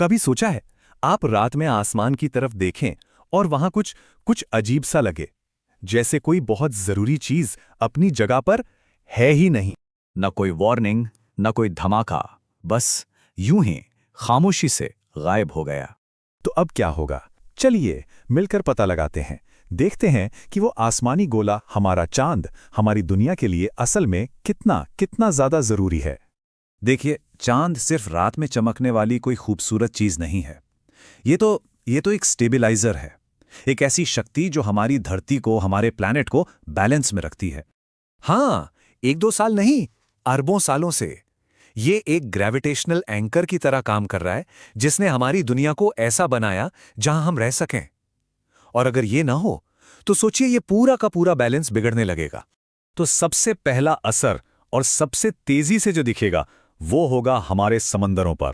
कभी सोचा है, आप रात में आसमान की तरफ देखें और वहां कुछ कुछ अजीब सा लगे, जैसे कोई बहुत जरूरी चीज अपनी जगह पर है ही नहीं। न कोई वार्निंग, न कोई धमाका, बस यूं ही खामोशी से गायब हो गया। तो अब क्या होगा? चलिए मिलकर पता लगाते हैं। देखते हैं कि वो आसमानी गोला, हमारा चांद, हमारी दुनिया के लिए असल में कितना कितना ज्यादा जरूरी है। देखिए, चांद सिर्फ रात में चमकने वाली कोई खूबसूरत चीज नहीं है। ये तो एक स्टेबिलाइजर है, एक ऐसी शक्ति जो हमारी धरती को, हमारे प्लैनेट को बैलेंस में रखती है। हाँ, 1-2 साल नहीं, अरबों सालों से ये एक ग्रेविटेशनल एंकर की तरह काम कर रहा है, जिसने हमारी दुनिया को ऐसा बनाया जहां हम रह सकें। और अगर ये ना हो तो सोचिए, ये पूरा का पूरा बैलेंस बिगड़ने लगेगा। तो सबसे पहला असर और सबसे तेजी से जो दिखेगा वो होगा हमारे समंदरों पर।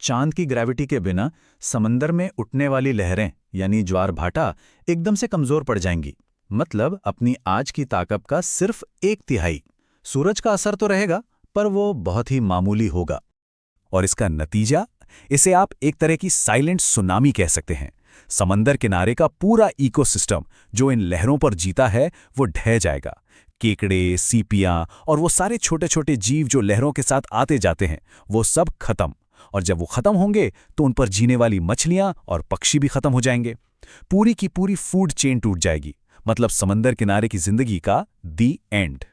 चांद की ग्रेविटी के बिना समंदर में उठने वाली लहरें यानी ज्वार भाटा एकदम से कमजोर पड़ जाएंगी। मतलब अपनी आज की ताकत का सिर्फ 1/3। सूरज का असर तो रहेगा, पर वो बहुत ही मामूली होगा। और इसका नतीजा, इसे आप एक तरह की साइलेंट सुनामी कह सकते हैं। समंदर किनारे का पूरा इकोसिस्टम जो इन लहरों पर जीता है वो ढह जाएगा। केकड़े, सीपियां और वो सारे छोटे छोटे जीव जो लहरों के साथ आते जाते हैं, वो सब खत्म। और जब वो खत्म होंगे तो उन पर जीने वाली मछलियां और पक्षी भी खत्म हो जाएंगे। पूरी की पूरी फूड चेन टूट जाएगी। मतलब समंदर किनारे की जिंदगी का दी एंड।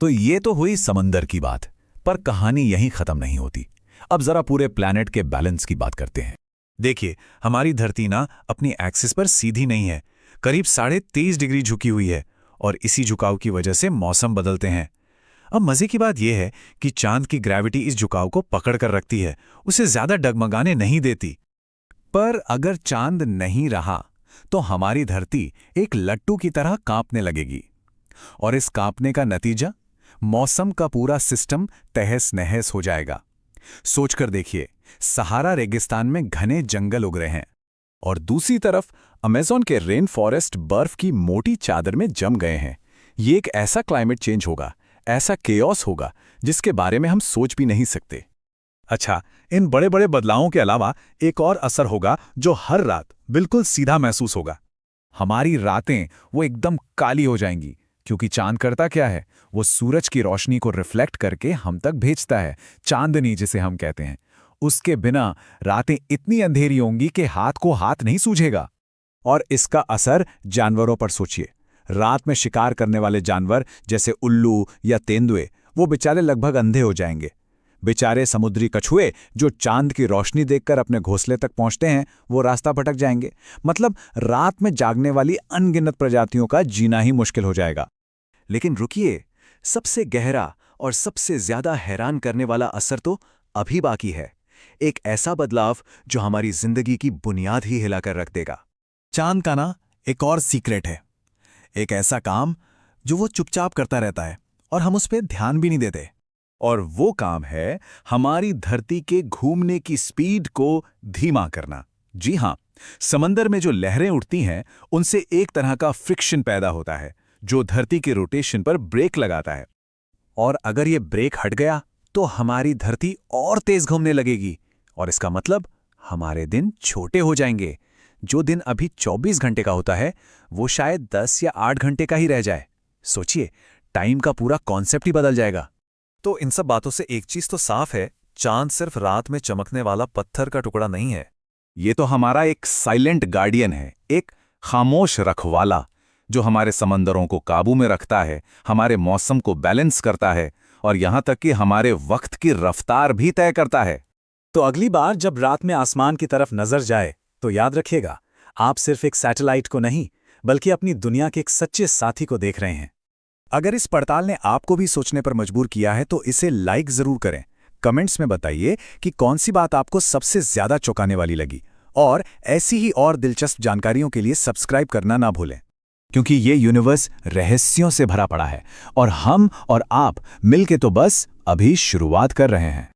तो ये तो हुई समंदर की बात, पर कहानी यहीं खत्म नहीं होती। अब जरा पूरे प्लैनेट के बैलेंस की बात करते हैं। देखिए, हमारी धरती ना अपनी एक्सिस पर सीधी नहीं है, करीब 23.5 डिग्री झुकी हुई है, और इसी झुकाव की वजह से मौसम बदलते हैं। अब मजे की बात यह है कि चांद की ग्रेविटी इस झुकाव को पकड़ कर रखती है, उसे ज्यादा डगमगाने नहीं देती। पर अगर चांद नहीं रहा तो हमारी धरती एक लट्टू की तरह कांपने लगेगी। और इस कांपने का नतीजा, मौसम का पूरा सिस्टम तहस नहस हो जाएगा। सोचकर देखिए, सहारा रेगिस्तान में घने जंगल उग रहे हैं, और दूसरी तरफ अमेज़न के रेन फॉरेस्ट बर्फ की मोटी चादर में जम गए हैं। ये एक ऐसा क्लाइमेट चेंज होगा, ऐसा केओस होगा, जिसके बारे में हम सोच भी नहीं सकते। अच्छा, इन बड़े बड़े बदलावों के अलावा एक और असर होगा जो हर रात बिल्कुल सीधा महसूस होगा। हमारी रातें वो एकदम काली हो जाएंगी, क्योंकि चांद करता क्या है, वो सूरज की रोशनी को रिफ्लेक्ट करके हम तक भेजता है, चांदनी जिसे हम कहते हैं। उसके बिना रातें इतनी अंधेरी होंगी कि हाथ को हाथ नहीं सूझेगा। और इसका असर जानवरों पर सोचिए। रात में शिकार करने वाले जानवर जैसे उल्लू या तेंदुए, वो बेचारे लगभग अंधे हो जाएंगे। बेचारे समुद्री कछुए जो चांद की रोशनी देखकर अपने घोंसले तक पहुंचते हैं, वो रास्ता भटक जाएंगे। मतलब रात में जागने वाली अनगिनत प्रजातियों का जीना ही मुश्किल हो जाएगा। लेकिन रुकिए, सबसे गहरा और सबसे ज्यादा हैरान करने वाला असर तो अभी बाकी है। एक ऐसा बदलाव जो हमारी जिंदगी की बुनियाद ही हिलाकर रख देगा। चांद का ना एक और सीक्रेट है, एक ऐसा काम जो वो चुपचाप करता रहता है और हम उस पर ध्यान भी नहीं देते। और वो काम है हमारी धरती के घूमने की स्पीड को धीमा करना। जी हां, समंदर में जो लहरें उठती हैं, उनसे एक तरह का फ्रिक्शन पैदा होता है जो धरती के रोटेशन पर ब्रेक लगाता है। और अगर ये ब्रेक हट गया तो हमारी धरती और तेज घूमने लगेगी, और इसका मतलब हमारे दिन छोटे हो जाएंगे। जो दिन अभी 24 घंटे का होता है, वो शायद 10 या 8 घंटे का ही रह जाए। सोचिए, टाइम का पूरा कॉन्सेप्ट ही बदल जाएगा। तो इन सब बातों से एक चीज तो साफ है, चांद सिर्फ रात में चमकने वाला पत्थर का टुकड़ा नहीं है। ये तो हमारा एक साइलेंट गार्डियन है, एक खामोश रखवाला जो हमारे समंदरों को काबू में रखता है, हमारे मौसम को बैलेंस करता है, और यहां तक कि हमारे वक्त की रफ्तार भी तय करता है। तो अगली बार जब रात में आसमान की तरफ नजर जाए तो याद रखिएगा, आप सिर्फ एक सैटेलाइट को नहीं, बल्कि अपनी दुनिया के एक सच्चे साथी को देख रहे हैं। अगर इस पड़ताल ने आपको भी सोचने पर मजबूर किया है तो इसे लाइक जरूर करें। कमेंट्स में बताइए कि कौन सी बात आपको सबसे ज्यादा चौंकाने वाली लगी, और ऐसी ही और दिलचस्प जानकारियों के लिए सब्सक्राइब करना ना भूलें, क्योंकि ये यूनिवर्स रहस्यों से भरा पड़ा है और हम और आप मिलके तो बस अभी शुरुआत कर रहे हैं।